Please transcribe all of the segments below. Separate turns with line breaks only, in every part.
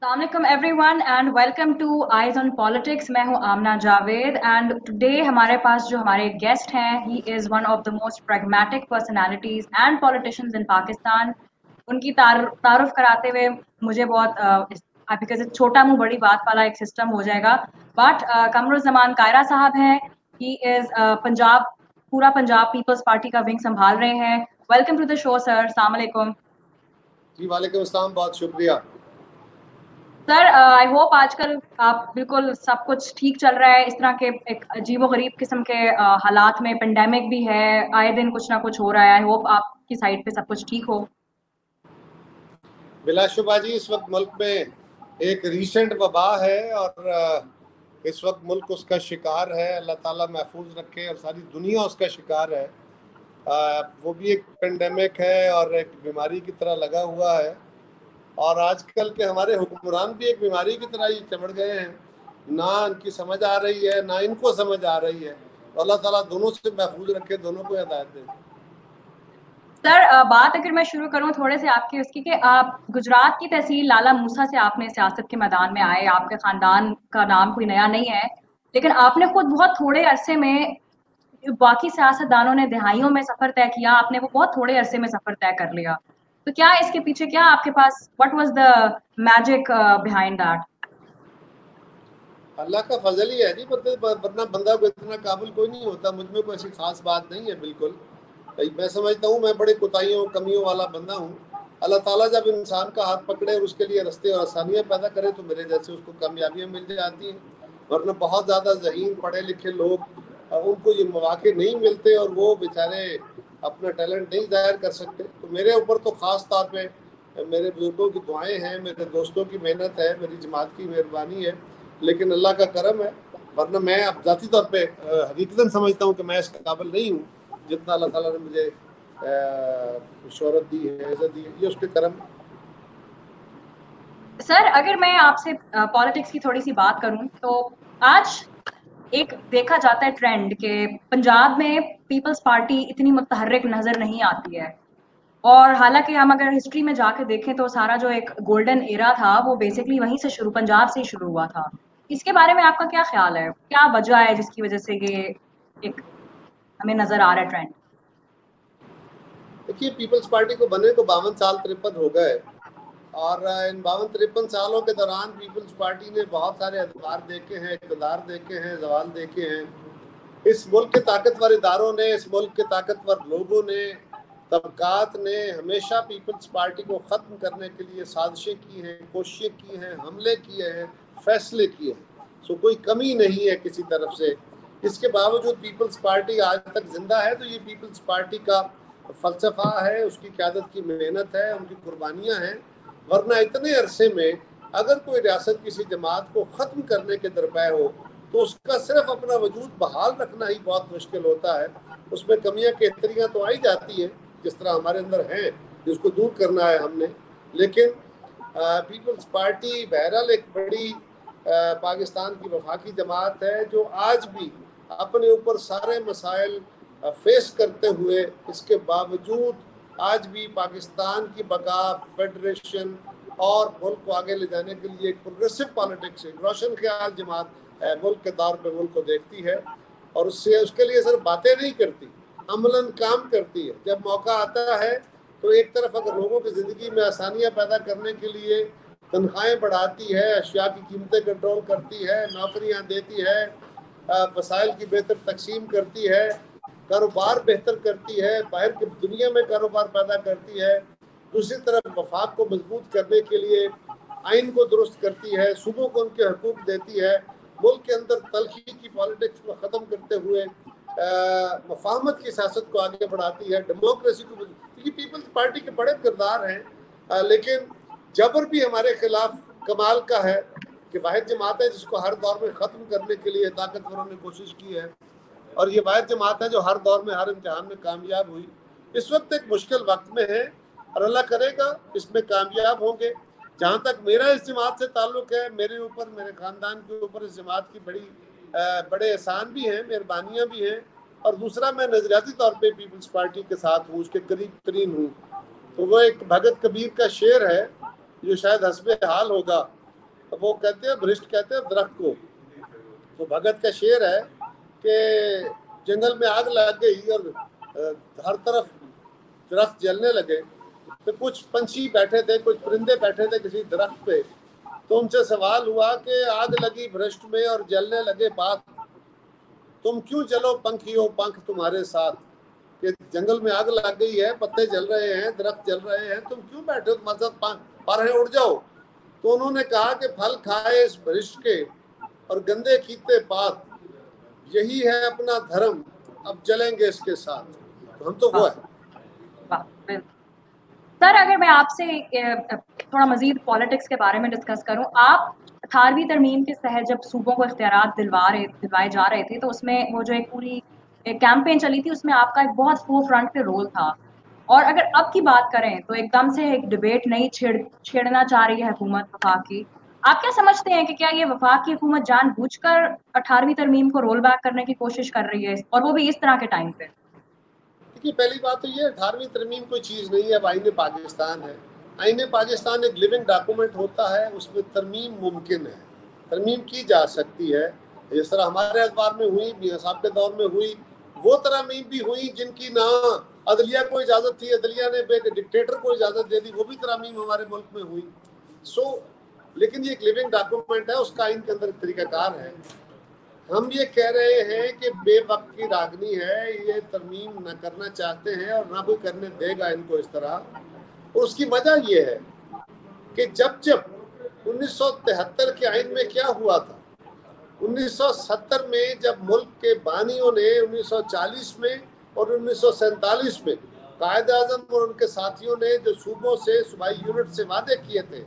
Assalamualaikum everyone and welcome to Eyes on Politics। मैं हूँ आमना Javed and today हमारे पास जो हमारे गेस्ट हैं he is one of the most pragmatic personalities and politicians in Pakistan. उनकी तारुफ कराते हुए मुझे बहुत बिकॉज एक छोटा मुंह बड़ी बात वाला एक सिस्टम हो जाएगा बट कमरुज़्ज़मान कायरा साहब हैं। ही इज़ पंजाब पूरा पंजाब पीपल्स पार्टी का विंग संभाल रहे हैं। Welcome to the show sir. अस्सलाम वालेकुम।
जी वालेकुम अस्सलाम, बहुत शुक्रिया
सर। आई होप आजकल आप बिल्कुल सब कुछ ठीक चल रहा है। इस तरह के एक अजीबो-गरीब किस्म के हालात में पेंडेमिक भी है, आए दिन कुछ ना कुछ हो रहा है। आई होप आपकी साइड पे सब कुछ ठीक हो।
बिलाशुबा जी, इस वक्त मुल्क में एक रीसेंट वबा है और इस वक्त मुल्क उसका शिकार है। अल्लाह ताला महफूज रखे और सारी दुनिया उसका शिकार है। वो भी एक पेंडेमिक है और एक बीमारी की तरह लगा हुआ है और आजकल के हमारे हुक्मरान भी एक बीमारी की तरह ही चमड़ गए हैं। ना इनकी समझ आ रही है ना इनको समझ आ रही है। तो अल्लाह ताला दोनों से महफूज रखे, दोनों को हिदायत दे।
सर बात अगर मैं शुरू करूं थोड़े से आपकी उसकी कि आप गुजरात की तहसील लाला मूसा से आपने सियासत के मैदान में आए। आपके खानदान का नाम कोई नया नहीं है, लेकिन आपने खुद बहुत थोड़े अरसे में बाकी सियासतदानों ने दहाइयों में सफर तय किया, आपने वो बहुत थोड़े अरसे में सफर तय कर लिया। तो क्या इसके पीछे क्या आपके पास what was the magic behind that?
Allah का फजल ही है जी, वरना बंदा को इतना काबिल कोई नहीं होता। मुझ में कोई ऐसी खास बात नहीं है बिल्कुल। मैं समझता हूँ मैं बड़े कोताहियों कमियों वाला बंदा हूँ। अल्लाह ताला जब इंसान का हाथ पकड़े और उसके लिए रास्ते और आसानियाँ पैदा करे तो मेरे जैसे उसको कामयाबियाँ मिल जाती हैं। वरना बहुत ज़्यादा ज़हीन पढ़े लिखे लोग उनको ये मौके नहीं मिलते और वो बेचारे अपना टैलेंट नहीं जाहिर कर सकते। तो मेरे ऊपर तो ख़ास तौर पे मेरे बुजुर्गों की दुआएं हैं, मेरे दोस्तों की मेहनत है, मेरी जमात की मेहरबानी है, लेकिन अल्लाह का करम है। वरना मैं अब ज़ाती तौर पे हकीकतन समझता हूँ कि मैं इसके काबिल नहीं हूँ जितना अल्लाह ताला ने मुझे शोहरत दी है, इज्जत दी है, ये उसके करम।
सर अगर मैं आपसे पॉलिटिक्स की थोड़ी सी बात करूं तो आज एक देखा जाता है ट्रेंड कि पंजाब में पीपल्स पार्टी इतनी मुतहर्रिक नजर नहीं आती है। और हालांकि हम अगर हिस्ट्री में जाके देखें तो सारा जो एक गोल्डन एरा था वो बेसिकली वहीं से शुरू पंजाब से ही शुरू हुआ था। इसके बारे में आपका क्या ख्याल है? क्या वजह है जिसकी वजह से ये एक हमें नजर आ रहा है ट्रेंड?
देखिए, पीपल्स पार्टी को बने को 52 साल 53 हो गए और इन 52-53 सालों के दौरान पीपल्स पार्टी ने बहुत सारे अदवार देखे हैं, इक़्तिदार देखे हैं, जवाल देखे हैं। इस मुल्क के ताकतवर इदारों ने, इस मुल्क के ताकतवर लोगों ने, तबकात ने हमेशा पीपल्स पार्टी को ख़त्म करने के लिए साजिशें की हैं, कोशिशें की हैं, हमले किए हैं, फैसले किए हैं। सो कोई कमी नहीं है किसी तरफ से। इसके बावजूद पीपल्स पार्टी आज तक जिंदा है। तो ये पीपल्स पार्टी का फ़लसफ़ा है, उसकी क़यादत की मेहनत है, उनकी कुर्बानियाँ हैं। वरना इतने अरसे में अगर कोई रियासत किसी जमात को ख़त्म करने के दरपे हो तो उसका सिर्फ अपना वजूद बहाल रखना ही बहुत मुश्किल होता है। उसमें कमियां केतरियाँ तो आई जाती हैं जिस तरह हमारे अंदर हैं, जिसको दूर करना है हमने। लेकिन पीपल्स पार्टी बहरहाल एक बड़ी पाकिस्तान की वफाकी जमात है जो आज भी अपने ऊपर सारे मसाइल फेस करते हुए इसके बावजूद आज भी पाकिस्तान की बका, फेडरेशन और मुल्क को आगे ले जाने के लिए एक प्रोग्रेसिव पॉलिटिक्स, एक रोशन ख्याल जमात मुल्क के तौर पे मुल्क को देखती है और उससे उसके लिए सिर्फ बातें नहीं करती, अमलन काम करती है। जब मौका आता है तो एक तरफ अगर लोगों की ज़िंदगी में आसानियाँ पैदा करने के लिए तनख्वाहें बढ़ाती है, अशिया की कीमतें कंट्रोल करती है, नौकरियाँ देती है, वसाइल की बेहतर तकसीम करती है, कारोबार बेहतर करती है, बाहर की दुनिया में कारोबार पैदा करती है, दूसरी तरफ वफाक को मजबूत करने के लिए आइन को दुरुस्त करती है, सूबों को उनके हकूक देती है, मुल्क के अंदर तलखी की पॉलिटिक्स को ख़त्म करते हुए मफाहमत की सियासत को आगे बढ़ाती है, डेमोक्रेसी को। क्योंकि पीपल्स पार्टी के बड़े किरदार हैं, लेकिन जबर भी हमारे खिलाफ कमाल का है कि वाहिद जमात है जिसको हर दौर में ख़त्म करने के लिए ताकतवरों ने कोशिश की है और ये वाहिद जमात है जो हर दौर में हर इम्तिहान में कामयाब हुई। इस वक्त एक मुश्किल वक्त में है और अल्लाह करेगा इसमें कामयाब होंगे। जहाँ तक मेरा इस जमात से ताल्लुक़ है, मेरे ऊपर, मेरे ख़ानदान के ऊपर इस जमात की बड़े एहसान भी हैं, मेहरबानियाँ भी हैं और दूसरा मैं नज़रियाती तौर पे पीपल्स पार्टी के साथ हूँ, उसके करीब तरीन हूँ। तो वो एक भगत कबीर का शेर है जो शायद हस्बे हाल होगा वो कहते हैं भ्रष्ट कहते हैं दरख्त को। तो भगत का शेर है कि जंगल में आग लग गई और हर तरफ दरख्त जलने लगे, तो कुछ पंछी बैठे थे, कुछ परिंदे बैठे थे किसी दरख्त पे। तो उनसे सवाल हुआ कि आग लगी भ्रष्ट में और जलने लगे बात, तुम क्यों जलो पंखियों पंख तुम्हारे साथ, कि जंगल में आग लग गई है, पत्ते जल रहे हैं, दरख्त जल रहे हैं, तुम क्यों बैठे हो, तुम्हारे साथ पर है, उड़ जाओ। तो उन्होंने कहा कि फल खाए इस भ्रष्ट के और गंदे खींचते पात, यही है अपना धर्म, अब जलेंगे इसके साथ। तो हम तो वो है।
सर, अगर मैं आपसे थोड़ा मजीद पॉलिटिक्स के बारे में डिस्कस करूं, आप 18वीं तरमीम के तहत जब सूबों को इख्तियारात दिलवाए जा रहे थे, तो उसमें वो जो एक पूरी कैंपेन चली थी, उसमें आपका एक बहुत फोर फ्रंट पे रोल था। और अगर अब की बात करें तो एकदम से एक डिबेट नहीं छेड़ना चाह रही है हुकूमत वफाक की। आप क्या समझते हैं कि क्या ये वफाक की हुकूमत जानबूझकर 18वीं तरमीम को रोल बैक करने की कोशिश कर रही है, और वो भी इस तरह के टाइम पे?
देखिए, पहली बात तो ये 18वीं तरमीम कोई चीज़ नहीं है, अब आईने पाकिस्तान है। आईने पाकिस्तान एक लिविंग डॉक्यूमेंट होता है, उसमें तरमीम मुमकिन है, तरमीम की जा सकती है। जिस तरह हमारे अखबार में हुई, मियां साहब के दौर में हुई, वो तरमीम भी हुई जिनकी ना अदलिया को इजाज़त थी, अदलिया ने डिक्टेटर को इजाज़त दे दी, वो भी तरमीम हमारे मुल्क में हुई। लेकिन ये एक लिविंग डॉक्यूमेंट है, उसका आइन के अंदर तरीकाकार है। हम ये कह रहे हैं कि बेवक्त की रागनी है, ये तरमीम न करना चाहते हैं और ना कोई करने देगा इनको इस तरह। और उसकी वजह ये है कि जब 1973 के आइन में क्या हुआ था, 1970 में जब मुल्क के बानियों ने 1940 में और 1947 में कायद-ए-आज़म और उनके साथियों ने जो सूबों से सूबाई यूनिट से वादे किए थे,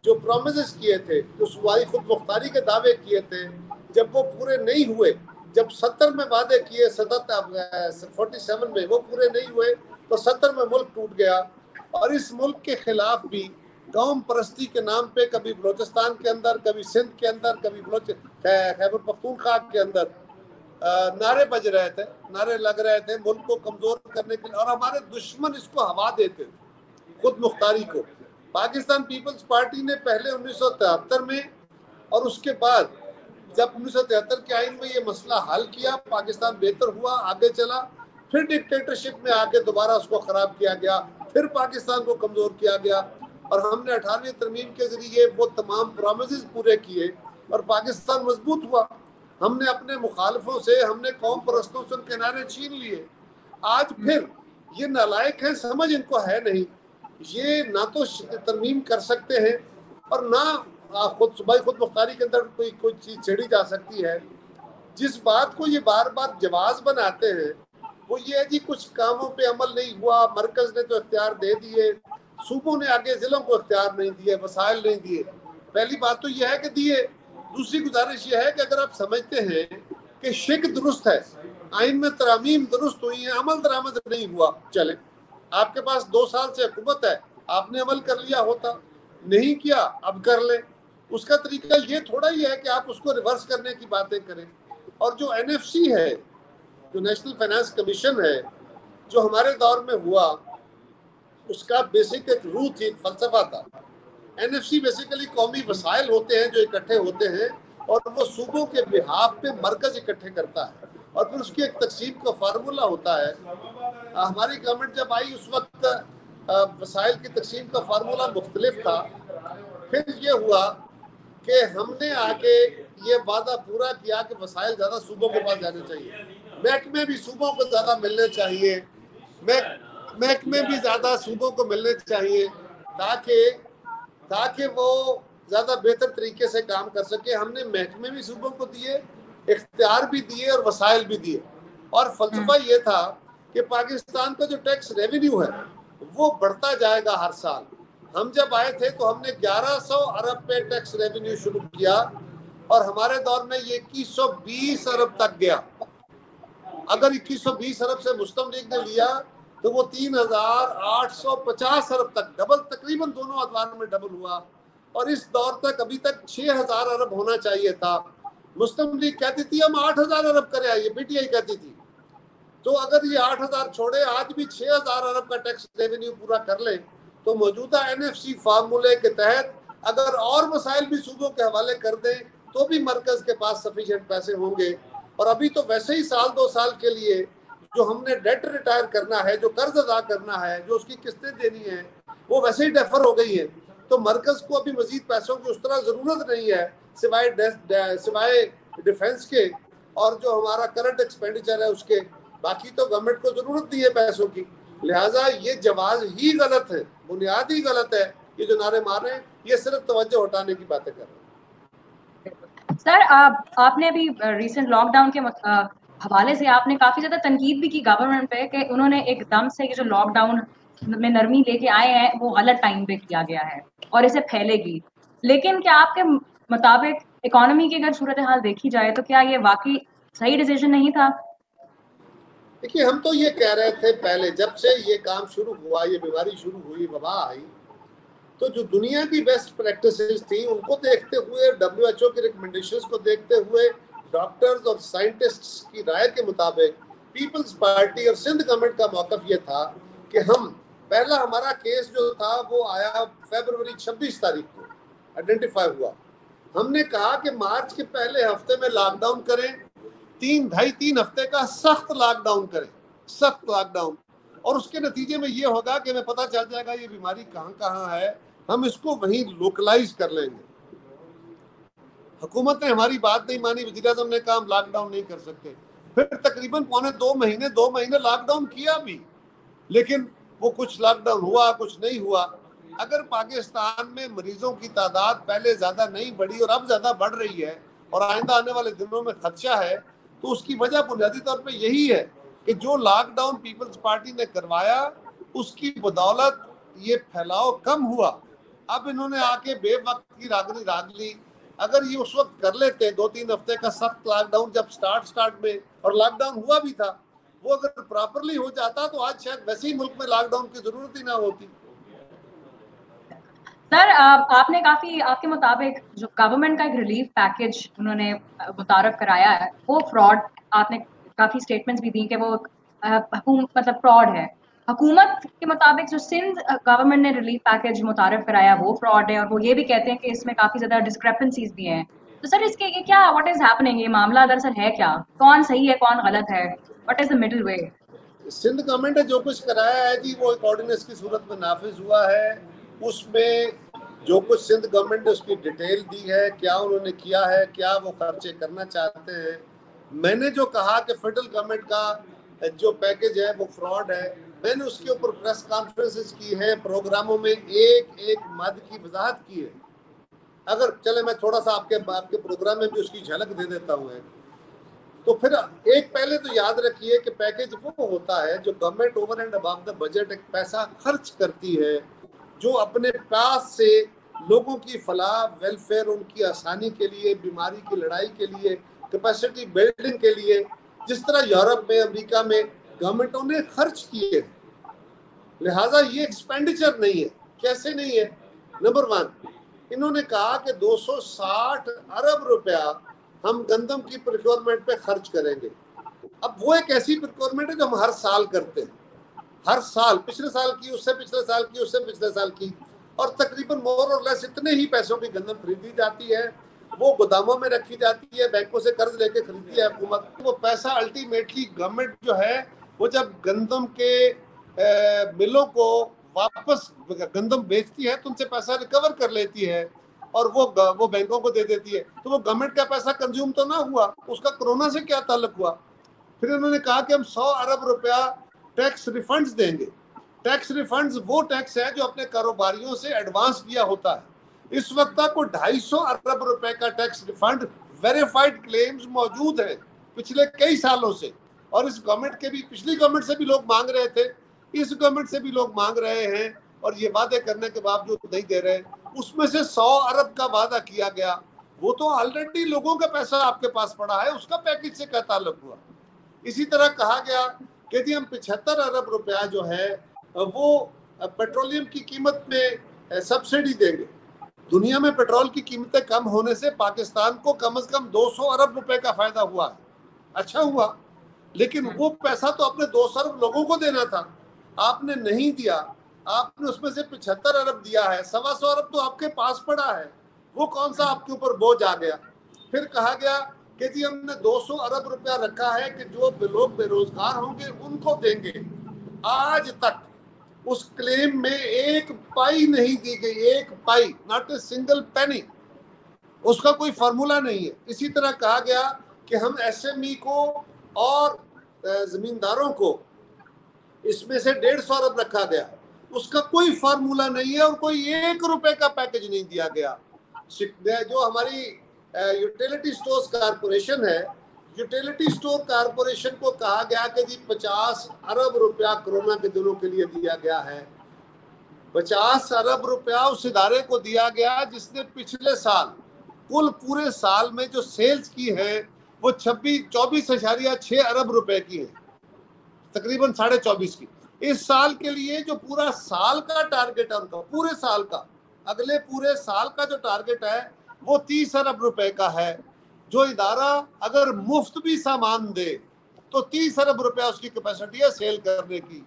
जो प्रोमिस किए थे, जो सूबाई खुद मुख्तारी के दावे किए थे, जब वो पूरे नहीं हुए, जब 70 में वादे किए, 47 में वो पूरे नहीं हुए, तो 70 में मुल्क टूट गया। और इस मुल्क के खिलाफ भी कौम परस्ती के नाम पे कभी बलोचिस्तान के अंदर, कभी सिंध के अंदर, कभी खैबर पख्तूनख्वा के अंदर नारे बज रहे थे, नारे लग रहे थे मुल्क को कमजोर करने के लिए। और हमारे दुश्मन इसको हवा देते थे, खुद मुख्तारी को। पाकिस्तान पीपल्स पार्टी ने पहले 1973 में और उसके बाद जब 1973 के आइन में ये मसला हल किया, पाकिस्तान बेहतर हुआ, आगे चला। फिर डिक्टेटरशिप में आके दोबारा उसको खराब किया गया, फिर पाकिस्तान को कमजोर किया गया। और हमने 18वीं तरमीम के जरिए वो तमाम प्रोमिस पूरे किए और पाकिस्तान मजबूत हुआ। हमने अपने मुखालफों से, हमने कौम परस्तों से उनके नारे छीन लिए। आज फिर ये नालायक है, समझ इनको है नहीं, ये ना तो तरमीम कर सकते हैं और ना खुद मुख्तारी के अंदर कोई चीज छेड़ी जा सकती है। जिस बात को ये बार बार जवाब बनाते हैं वो ये है जी कुछ कामों पे अमल नहीं हुआ, मरकज ने तो इख्तियार दे दिए, सूबों ने आगे जिलों को इख्तियार नहीं दिए, वसाइल नहीं दिए। पहली बात तो यह है कि दिए। दूसरी गुजारिश यह है कि अगर आप समझते हैं कि शिक दुरुस्त है, आइन में तरामीम दुरुस्त हुई है, अमल दरामद नहीं हुआ, चले, आपके पास 2 साल से हुकूमत है, आपने अमल कर लिया होता, नहीं किया अब कर ले। उसका तरीका ये थोड़ा ही है कि आप उसको रिवर्स करने की बातें करें। और जो एनएफसी है, जो नेशनल फाइनेंस कमीशन है, जो हमारे दौर में हुआ, उसका बेसिक एक रूह थी, एक फलसफा था। एनएफसी बेसिकली कौमी वसाइल होते हैं जो इकट्ठे होते हैं और वो सूबों के बिहाफ पे मरकज इकट्ठे करता है और फिर उसकी एक तकसीम का फार्मूला होता है। हमारी गवर्नमेंट जब आई उस वक्त वसाइल की तकसीम का फार्मूला मुख्तलिफ था। फिर ये हुआ कि हमने आके ये वादा पूरा किया कि वसाइल ज़्यादा सूबों के पास जाने चाहिए, महकमे भी सूबों को ज़्यादा मिलने चाहिए, महकमे भी ज़्यादा सूबों को मिलने चाहिए ताकि वो ज़्यादा बेहतर तरीके से काम कर सके। हमने महकमे भी सूबों को दिए, इख्तियार भी दिए और वसाइल भी दिए। और फलसफा ये था कि पाकिस्तान का जो टैक्स रेवेन्यू है वो बढ़ता जाएगा हर साल। हम जब आए थे तो हमने 1100 अरब पे टैक्स रेवेन्यू शुरू किया और हमारे दौर में ये 2120 अरब तक गया। अगर 2120 अरब से मुस्लिम लीग ने लिया तो वो 3850 अरब तक, डबल, तकरीबन दोनों अदवार में डबल हुआ। और इस दौर तक अभी तक 6000 अरब होना चाहिए था। मुस्लिम लीग कहती थी हम 8000 अरब करें, ये पीटीआई कहती थी। तो अगर ये 8000 छोड़े, आज भी 6000 अरब का टैक्स रेवेन्यू पूरा कर ले, तो मौजूदा एनएफसी फार्मूले के तहत अगर और मसाइल भी सूबों के हवाले कर दें तो भी मरकज के पास सफिशिएंट पैसे होंगे। और अभी तो वैसे ही साल 2 साल के लिए जो हमने डेट रिटायर करना है, जो कर्ज अदा करना है, जो उसकी किस्तें देनी है, वो वैसे ही डेफर हो गई है। तो मरकज को अभी मजीद पैसों की उस तरह जरूरत नहीं है सिवाय डिफेंस के और जो हमारा करंट एक्सपेंडिचर है उसके। बाकी तो गवर्नमेंट को जरूरत नहीं है पैसों की। लिहाजा ये जवाब ही गलत है, बुनियाद ही गलत है। ये जो नारे मार रहे हैं ये सिर्फ तवज्जो हटाने की बातें कर रहे हैं।
सर आपने अभी रिसेंट लॉकडाउन के हवाले से आपने काफी ज्यादा तनकीद भी की गवर्नमेंट पे कि उन्होंने एकदम से ये जो लॉकडाउन में नरमी लेके आए हैं वो गलत टाइम पे किया गया है और इसे फैलेगी। लेकिन क्या आपके मुताबिक इकोनॉमी की अगर सूरत हाल देखी जाए तो क्या ये वाकई सही डिसीजन नहीं था?
देखिए, हम तो ये कह रहे थे पहले, जब से ये काम शुरू हुआ, ये बीमारी शुरू हुई, वबा आई, तो जो दुनिया की बेस्ट प्रैक्टिसेस थी उनको देखते हुए, WHO की रिकमेंडेशंस को देखते हुए, डॉक्टर्स और साइंटिस्ट्स की राय के मुताबिक पीपल्स पार्टी और सिंध गवर्नमेंट का मौकफ ये था कि हम पहला हमारा केस जो था वो आया फरवरी 26 तारीख को आइडेंटिफाई हुआ। हमने कहा कि मार्च के पहले हफ्ते में लॉकडाउन करें, 3 हफ्ते का सख्त लॉकडाउन करें, सख्त लॉकडाउन, और उसके नतीजे में ये होगा कि हमें पता चल जाएगा ये बीमारी कहाँ कहाँ है, हम इसको वहीं लोकलाइज कर लेंगे। हुकूमत ने हमारी बात नहीं मानी, वज़ीर आज़म ने कहा हम लॉकडाउन नहीं कर सकते। फिर तकरीबन पौने 2 महीने लॉकडाउन किया भी, लेकिन वो कुछ लॉकडाउन हुआ, कुछ नहीं हुआ। अगर पाकिस्तान में मरीजों की तादाद पहले ज्यादा नहीं बढ़ी और अब ज्यादा बढ़ रही है और आइंदा आने वाले दिनों में खदशा है, तो उसकी वजह बुनियादी तौर पे यही है कि जो लॉकडाउन पीपल्स पार्टी ने करवाया उसकी बदौलत ये फैलाव कम हुआ। अब इन्होंने आके बेवक्त की रागनी राग ली। अगर ये उस वक्त कर लेते 2-3 हफ्ते का सख्त लॉकडाउन, जब स्टार्ट में, और लॉकडाउन हुआ भी था, वो अगर प्रॉपरली हो जाता तो आज शायद वैसे ही मुल्क में लॉकडाउन की जरूरत ही ना होती।
सर आपने काफी, आपके मुताबिक जो गवर्नमेंट का एक रिलीफ पैकेज उन्होंने मुतारफ कराया है वो फ्रॉड, आपने काफी स्टेटमेंट्स भी दी कि वो मतलब फ्रॉड है। हुकूमत के मुताबिक जो सिंध गवर्नमेंट ने रिलीफ पैकेज मुतारफ कराया वो फ्रॉड है और वो ये भी कहते हैं कि इसमें काफी ज्यादा डिस्क्रिपेंसीज भी हैं। तो सर इसके ये क्या, व्हाट इज हैपनिंग, ये मामला दरअसल है क्या, कौन सही है कौन गलत है, what is the middle way?
Sindh government ने जो कुछ कराया है जी वो एक ऑर्डिनेंस की सूरत में नाफिज हुआ है। उसमें जो कुछ सिंध गवर्नमेंट ने उसकी डिटेल दी है, क्या उन्होंने किया है, क्या वो खर्चे करना चाहते हैं। मैंने जो कहा कि फेडरल गवर्नमेंट का जो पैकेज है वो फ्रॉड है, मैंने उसके ऊपर प्रेस कॉन्फ्रेंसेस की है, प्रोग्रामों में एक एक मद की वजाहत की है। अगर चले मैं थोड़ा सा आपके प्रोग्राम में भी उसकी झलक दे देता हूँ। तो फिर एक पहले तो याद रखिए कि पैकेज वो होता है जो government over and above the budget एक पैसा खर्च करती है, जो अपने पास से लोगों की फलाह, वेलफेयर, उनकी आसानी के लिए, बीमारी की लड़ाई के लिए, कैपेसिटी बिल्डिंग के लिए, जिस तरह यूरोप में, अमेरिका में गवर्नमेंटों ने खर्च किए। लिहाजा ये एक्सपेंडिचर नहीं है। कैसे नहीं है? नंबर 1, इन्होंने कहा कि 260 अरब रुपया हम गंदम की प्रोक्योरमेंट पे खर्च करेंगे। अब वो एक ऐसी प्रोक्योरमेंट है जो हम हर साल करते हैं, हर साल, पिछले साल की, उससे पिछले साल की, उससे पिछले साल की, और तकरीबन मोर और लेस इतने ही पैसों की गंदम खरीदी जाती है, वो गोदामों में रखी जाती है, बैंकों से कर्ज लेके खरीदती है हुकूमत। वो पैसा अल्टीमेटली गवर्नमेंट जो है वो जब गंदम के मिलों को वापस गंदम बेचती है तो उनसे पैसा रिकवर कर लेती है और वो बैंकों को दे देती है। तो वो गवर्नमेंट का पैसा कंज्यूम तो ना हुआ, उसका कोरोना से क्या ताल्लुक हुआ? फिर उन्होंने कहा कि हम 100 अरब रुपया टैक्स रिफंड्स देंगे। टैक्स रिफंड्स वो टैक्स है जो अपने कारोबारियों से एडवांस लिया होता है। इस वक्त तक को 250 अरब रुपए का टैक्स रिफंड वेरीफाइड क्लेम्स मौजूद है पिछले कई सालों से, और इस गवर्नमेंट के भी, पिछली गवर्नमेंट से भी लोग मांग रहे थे, इस गवर्नमेंट से भी लोग मांग रहे हैं, और ये वादे करने के बावजूद नहीं दे रहे। उसमें से 100 अरब का वादा किया गया, वो तो ऑलरेडी लोगों का पैसा आपके पास पड़ा है, उसका पैकेज से क्या ताल्लुक हुआ? इसी तरह कहा गया कि जी हम 75 अरब रुपया जो है वो पेट्रोलियम की कीमत में सब्सिडी देंगे। दुनिया में पेट्रोल की कीमतें कम होने से पाकिस्तान को कम से कम 200 अरब रुपए का फायदा हुआ है। अच्छा हुआ, लेकिन वो पैसा तो अपने 200 अरब लोगों को देना था, आपने नहीं दिया। आपने उसमें से 75 अरब दिया है, 125 अरब तो आपके पास पड़ा है, वो कौन सा आपके ऊपर बोझ आ गया। फिर कहा गया कि जी हमने 200 अरब रुपया रखा है कि जो लोग बेरोजगार होंगे उनको देंगे। आज तक उस क्लेम में एक पाई नहीं दी गई, एक पाई, नॉट ए सिंगल पेनी। उसका कोई फार्मूला नहीं है। इसी तरह कहा गया कि हम एसएमई को और जमींदारों को इसमें से 150 अरब रखा गया, उसका कोई फार्मूला नहीं है और कोई 1 रुपए का पैकेज नहीं दिया गया। जो हमारी यूटिलिटी स्टोर्स कारपोरेशन है, यूटिलिटी स्टोर कारपोरेशन को कहा गया कि जी 50 अरब रुपया कोरोना के दिनों के लिए दिया गया है। 50 अरब रुपया उस इदारे को दिया गया जिसने पिछले साल कुल पूरे साल में जो सेल्स की है वो 24.6 अरब रुपए की है, तकरीबन 24.5 की। इस साल के लिए जो पूरा साल का टारगेट है उनका, पूरे साल का, अगले पूरे साल का जो टारगेट है वो 30 अरब रुपए का है। जो इदारा अगर मुफ्त भी सामान दे तो 30 अरब रुपया उसकी कैपेसिटी है सेल करने की।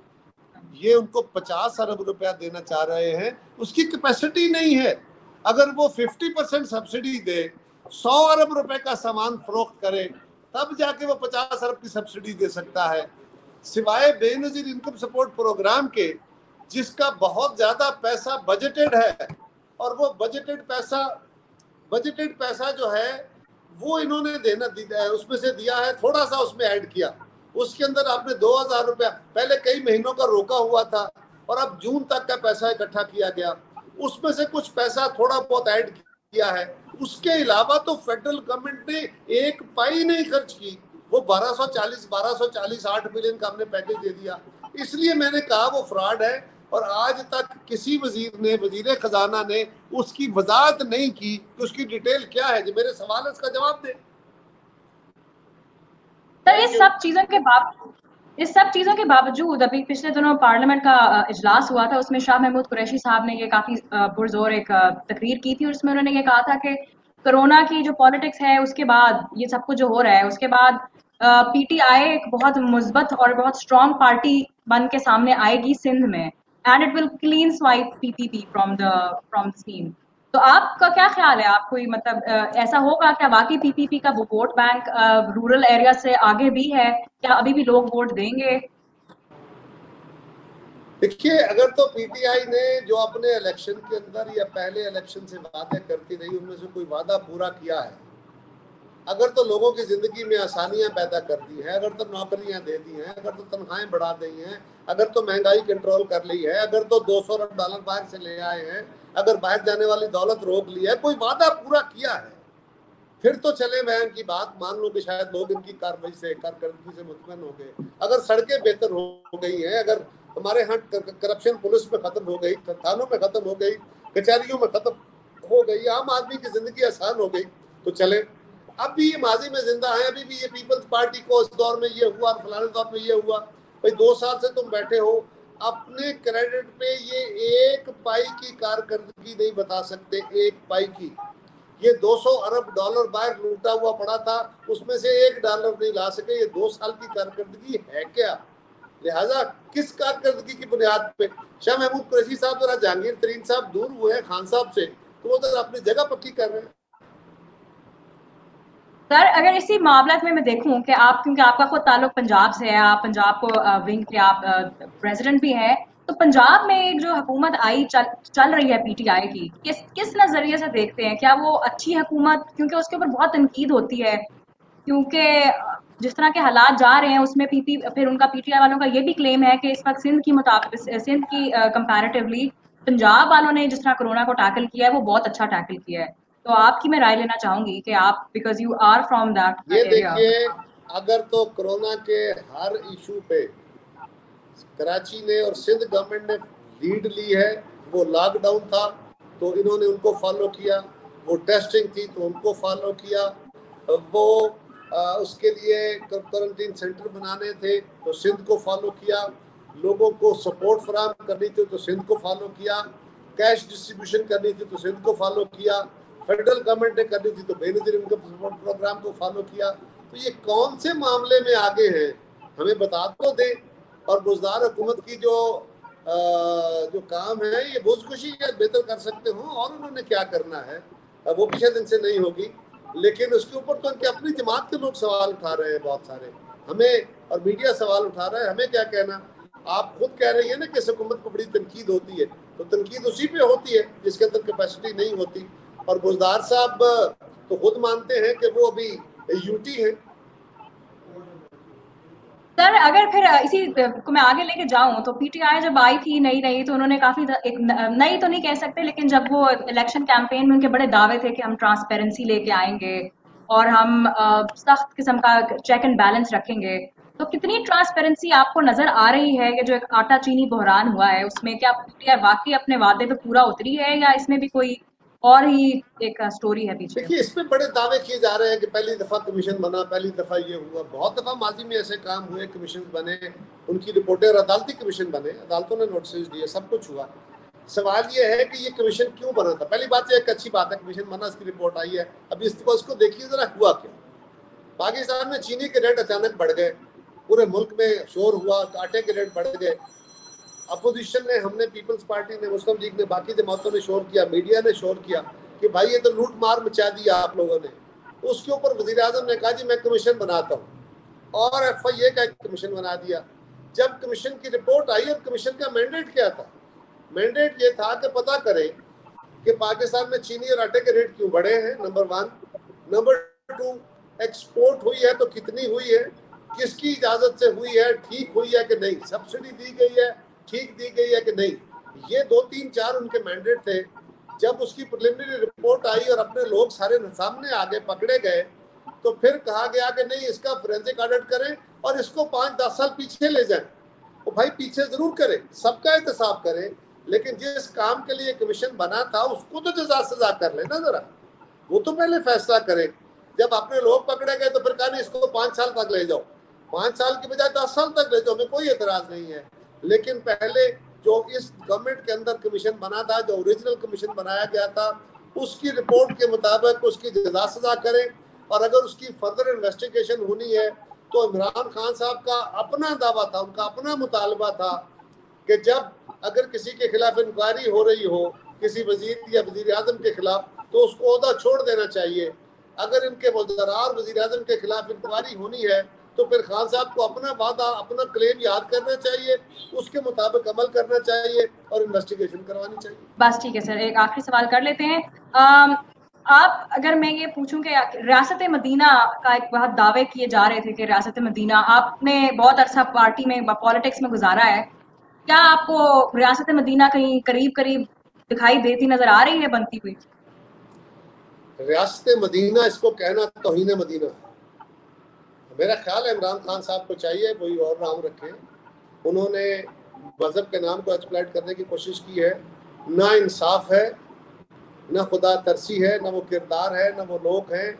ये उनको 50 अरब रुपया देना चाह रहे हैं, उसकी कैपेसिटी नहीं है। अगर वो 50% सब्सिडी दे, 100 अरब रुपए का सामान फरोख्त करे, तब जाके वो 50 अरब की सब्सिडी दे सकता है। सिवाय बेनजीर इनकम सपोर्ट प्रोग्राम के, जिसका बहुत ज्यादा पैसा बजटेड है, और वो बजटेड पैसा जो है वो इन्होंने उसमें से दिया है, थोड़ा सा उसमें ऐड किया। उसके अंदर आपने 2000 रुपया पहले कई महीनों का रोका हुआ था और अब जून तक का पैसा इकट्ठा किया गया, उसमें से कुछ पैसा थोड़ा बहुत ऐड किया है। उसके अलावा तो फेडरल गवर्नमेंट ने एक पाई नहीं खर्च की। वो 1240 8 मिलियन का हमने पैकेज दे दिया। इसलिए मैंने कहा वो फ्रॉड है, और आज तक किसी वजीर खजाना ने उसकी वजाहत नहीं की कि उसकी डिटेल क्या है। जो मेरे सवाल है इसका जवाब दे।
सर इस सब चीजों के बावजूद अभी पिछले दिनों पार्लियामेंट का इजलास हुआ था, उसमें शाह महमूद कुरैशी साहब ने ये काफी पुरजोर एक तकरीर की थी, और उसमें उन्होंने ये कहा था कि कोरोना की जो पॉलिटिक्स है उसके बाद ये सब कुछ जो हो रहा है उसके बाद पीटीआई एक बहुत मुस्बत और बहुत स्ट्रॉन्ग पार्टी बन के सामने आएगी सिंध में, and it will clean swipe PPP from the scene. तो आपका क्या ख्याल है? आप कोई मतलब ऐसा होगा क्या वाकई पीपीपी का वो वोट बैंक रूरल एरिया से आगे भी है? क्या अभी भी लोग वोट देंगे?
देखिए, अगर तो पीटीआई ने जो अपने इलेक्शन के अंदर या पहले इलेक्शन से वादे करती रही उनमें से कोई वादा पूरा किया है, अगर तो लोगों की जिंदगी में आसानियां पैदा कर दी है, अगर तो नौकरियां दे दी हैं, अगर तो तनख्वाहें बढ़ा दी हैं, अगर तो महंगाई कंट्रोल कर ली है, अगर तो 200 अरब डॉलर बाहर से ले आए हैं, अगर बाहर जाने वाली दौलत रोक ली है, कोई वादा पूरा किया है, फिर तो चले मैं इनकी बात मान लूं कि शायद लोग इनकी कारकर्दगी से मुतमईन हो गए। अगर सड़कें बेहतर हो गई हैं, अगर हमारे यहाँ करप्शन पुलिस में खत्म हो गई, थानों में खत्म हो गई, कचहरियों में खत्म हो गई, आम आदमी की जिंदगी आसान हो गई, तो चले। अब भी ये माजी में जिंदा है, अभी भी ये पीपल्स पार्टी को इस दौर में ये हुआ, फलाने दौर में ये हुआ। भाई 2 साल से तुम बैठे हो, अपने क्रेडिट पे ये एक पाई की कारकर्दगी नहीं बता सकते, एक पाई की। ये 200 अरब डॉलर बाहर लूटा हुआ पड़ा था, उसमें से $1 नहीं ला सके। ये 2 साल की कारकर्दगी है क्या? लिहाजा किस कारकर्दगी की बुनियाद पे? शाह महमूद कुरैशी साहब जरा जहांगीर तरीन साहब दूर हुए हैं खान साहब से, तो वो जरा अपनी जगह पक्की कर रहे हैं।
सर अगर इसी मामले में मैं देखूं कि आप, क्योंकि आपका खुद ताल्लुक पंजाब से है, आप पंजाब को विंग के आप प्रेसिडेंट भी हैं, तो पंजाब में एक जो हुकूमत आई चल रही है पीटीआई की, किस नजरिए से देखते हैं? क्या वो अच्छी हुकूमत, क्योंकि उसके ऊपर बहुत तनकीद होती है, क्योंकि जिस तरह के हालात जा रहे हैं उसमें फिर उनका पीटीआई वालों का ये भी क्लेम है कि इस वक्त सिंध की कंपैरेटिवली पंजाब वालों ने जिस तरह कोरोना को टैकल किया है वो बहुत अच्छा टैकल किया है। तो आपकी मैं राय लेना चाहूंगी कि आप, because you are from that area.
देखिए, अगर तो कोरोना के हर इशू पे कराची ने और सिंध गवर्नमेंट ने लीड ली है, वो लॉकडाउन था तो इन्होंने उनको फॉलो किया, वो टेस्टिंग थी तो उनको फॉलो किया, वो उसके लिए क्वारंटीन सेंटर बनाने थे तो सिंध को फॉलो किया, लोगों को सपोर्ट फराहम करनी थी तो सिंध को फॉलो किया, कैश डिस्ट्रीब्यूशन करनी थी तो सिंध को फॉलो किया, फेडरल गवर्नमेंट ने करनी थी तो बेनजीर इनकम सपोर्ट प्रोग्राम को फॉलो किया। तो ये कौन से मामले में आगे हैं हमें बता तो दे। और बुजदार हुकूमत की जो जो काम है ये बुजखुशी बेहतर कर सकते हो, और उन्होंने क्या करना है वो भी शायद इनसे नहीं होगी, लेकिन उसके ऊपर तो उनके अपनी जमात के लोग सवाल उठा रहे हैं बहुत सारे, हमें और मीडिया सवाल उठा रहा है, हमें क्या कहना। आप खुद कह रही है ना कि हुकूमत को बड़ी तनकीद होती है, तो तनकीद उसी पे होती है जिसके अंदर कैपेसिटी नहीं होती। और बुजदार साहब तो खुद मानते हैं कि वो अभी यूटी है।
सर अगर फिर इसी को मैं आगे लेके जाऊं तो पीटीआई जब आई थी नई नई तो उन्होंने काफी एक नई तो नहीं कह सकते, लेकिन जब वो इलेक्शन कैंपेन में उनके बड़े दावे थे कि हम ट्रांसपेरेंसी लेके आएंगे और हम सख्त किस्म का चेक एंड बैलेंस रखेंगे, तो कितनी ट्रांसपेरेंसी आपको नजर आ रही है कि जो एक आटा चीनी बहरान हुआ है उसमें क्या पीटीआई वाकई अपने वादे पे पूरा उतरी है या इसमें भी कोई और ही एक स्टोरी है पीछे?
देखिए, इसमें बड़े दावे किए जा रहे हैं कि पहली दफा कमीशन बना, पहली दफा ये हुआ। बहुत दफा माजी में ऐसे काम हुए, कमीशन बने, उनकी रिपोर्टें और अदालती कमीशन बने, अदालतों ने नोटिस दिए, सब कुछ हुआ। सवाल ये है कि ये कमीशन क्यों बना था। पहली बात, एक अच्छी बात है कमीशन बना, इसकी रिपोर्ट आई है। अभी इसको देखिए जरा हुआ क्या। पाकिस्तान में चीनी के रेट अचानक बढ़ गए, पूरे मुल्क में शोर हुआ, आटे के रेट बढ़ गए। अपोजिशन ने, हमने, पीपल्स पार्टी ने, मुस्लिम लीग ने, बाकी जमातों ने शोर किया, मीडिया ने शोर किया कि भाई ये तो लूट मार मचा दिया आप लोगों ने। उसके ऊपर वजीर आजम ने कहा जी मैं कमीशन बनाता हूँ, और FIA का एक कमीशन बना दिया। जब कमीशन की रिपोर्ट आई, और कमीशन का मैंडेट क्या था? मैंडेट ये था कि पता करें कि पाकिस्तान में चीनी और आटे के रेट क्यों बढ़े हैं, नंबर 1। नंबर 2, एक्सपोर्ट हुई है तो कितनी हुई है, किसकी इजाजत से हुई है, ठीक हुई है कि नहीं, सब्सिडी दी गई है, ठीक दी गई है कि नहीं। ये 2, 3, 4 उनके मैंडेट थे। जब उसकी प्रिलिमिनरी रिपोर्ट आई और अपने लोग सारे सामने आगे पकड़े गए, तो फिर कहा गया कि नहीं, इसका फोरेंसिक ऑडिट करें और इसको 5-10 साल पीछे ले जाएं। तो भाई पीछे जरूर करें, सबका एहतसाब करें, लेकिन जिस काम के लिए कमीशन बना था उसको तो जजा सजा कर लेना जरा, वो तो पहले फैसला करें। जब अपने लोग पकड़े गए तो फिर कहा नहीं, इसको 5 साल तक ले जाओ, 5 साल की बजाय 10 साल तक ले जाओ, हमें कोई एतराज नहीं है। लेकिन पहले जो इस गवर्नमेंट के अंदर कमीशन बना था, जो ओरिजिनल कमीशन बनाया गया था, उसकी रिपोर्ट के मुताबिक उसकी जजा सजा करें। और अगर उसकी फर्दर इन्वेस्टिगेशन होनी है तो इमरान खान साहब का अपना दावा था, उनका अपना मुतालबा था कि जब अगर किसी के खिलाफ इंक्वायरी हो रही हो, किसी वजीर या वजीर आजम के खिलाफ, तो उसको ओहदा छोड़ देना चाहिए। अगर इनके वज़ीर वजीर आजम के खिलाफ इंक्वायरी होनी है तो फिर खान साहब को अपना वादा, अपना क्लेम याद करना चाहिए, उसके मुताबिक अमल करना चाहिए और इन्वेस्टिगेशन करवानी चाहिए।
बस ठीक है सर, एक आखिरी सवाल कर लेते हैं। आप, अगर मैं ये पूछूं कि रियासत मदीना का एक बहुत दावे किए जा रहे थे कि रियासत मदीना, आपने बहुत अरसा पार्टी में पॉलिटिक्स में गुजारा है, क्या आपको रियासत मदीना कहीं करीब करीब दिखाई देती नजर आ रही है बनती हुई?
रियासत मदीना, इसको कहना तौहीन मदीना है। मेरा ख्याल है इमरान खान साहब को चाहिए कोई और नाम रखें। उन्होंने मजहब के नाम को एक्सप्लॉइट करने की कोशिश की है। ना इंसाफ है, ना खुदा तरसी है, ना वो किरदार है, ना वो लोग हैं।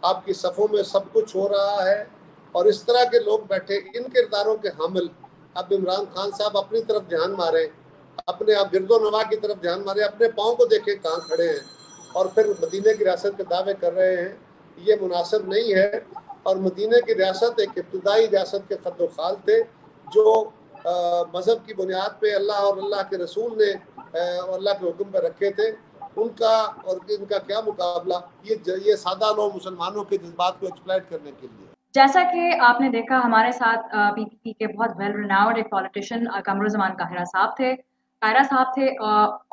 आपकी सफ़ों में सब कुछ हो रहा है और इस तरह के लोग बैठे, इन किरदारों के हामिल। अब इमरान खान साहब अपनी तरफ ध्यान मारें, अपने आप गिरदो नवा की तरफ ध्यान मारें, अपने पाँव को देखें कहाँ खड़े हैं, और फिर मदीने की रियासत के दावे कर रहे हैं, ये मुनासिब नहीं है। और मदीने की रियासत एक इब्तदाई रियासत के खद्दो खाल थे, जो मज़हब की बुनियाद पे अल्लाह और अल्लाह के रसूल ने अल्लाह के हुक्म पर रखे थे। उनका और इनका क्या मुकाबला, ये सादा लोग मुसलमानों के जज्बात को एक्सप्लॉइट करने के लिए।
जैसा कि आपने देखा, हमारे साथ पीपीपी के बहुत वेल रिनाउंड एक पॉलिटिशियन कमरुज़्ज़मान काहिरा साहब थे।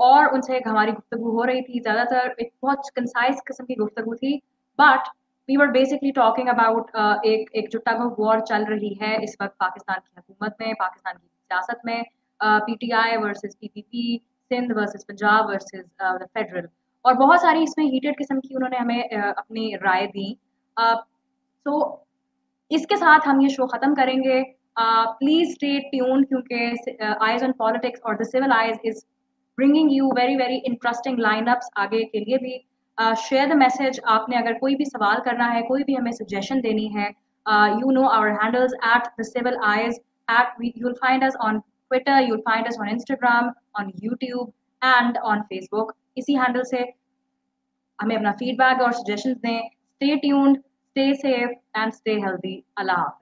और उनसे हमारी गुफ्तगू हो रही थी, ज़्यादातर एक बहुत कंसाइज किस्म की गुफ्तगू थी, but we were basically talking about एक जो टग ऑफ वॉर चल रही है इस वक्त पाकिस्तान की हुकूमत में, पाकिस्तान की सियासत में, PTI versus PPP, Sindh versus Punjab versus the federal, और बहुत सारी इसमें हीटेड किस्म की उन्होंने हमें अपनी राय दी। सो इसके साथ हम ये शो खत्म करेंगे। प्लीज स्टे ट्यून्ड, क्योंकि आइज ऑन पॉलिटिक्स और the civil eyes is bringing you very very interesting lineups आगे के लिए भी। Share the message. आपने अगर कोई भी सवाल करना है, कोई भी हमें सजेशन देनी है, you know our handles at the civil eyes, at you will find us on Twitter, you will find us on Instagram, on YouTube and on Facebook. इसी हैंडल से हमें अपना फीडबैक और सजेशंस दें। Stay tuned, stay safe and stay healthy. Allah Hafiz.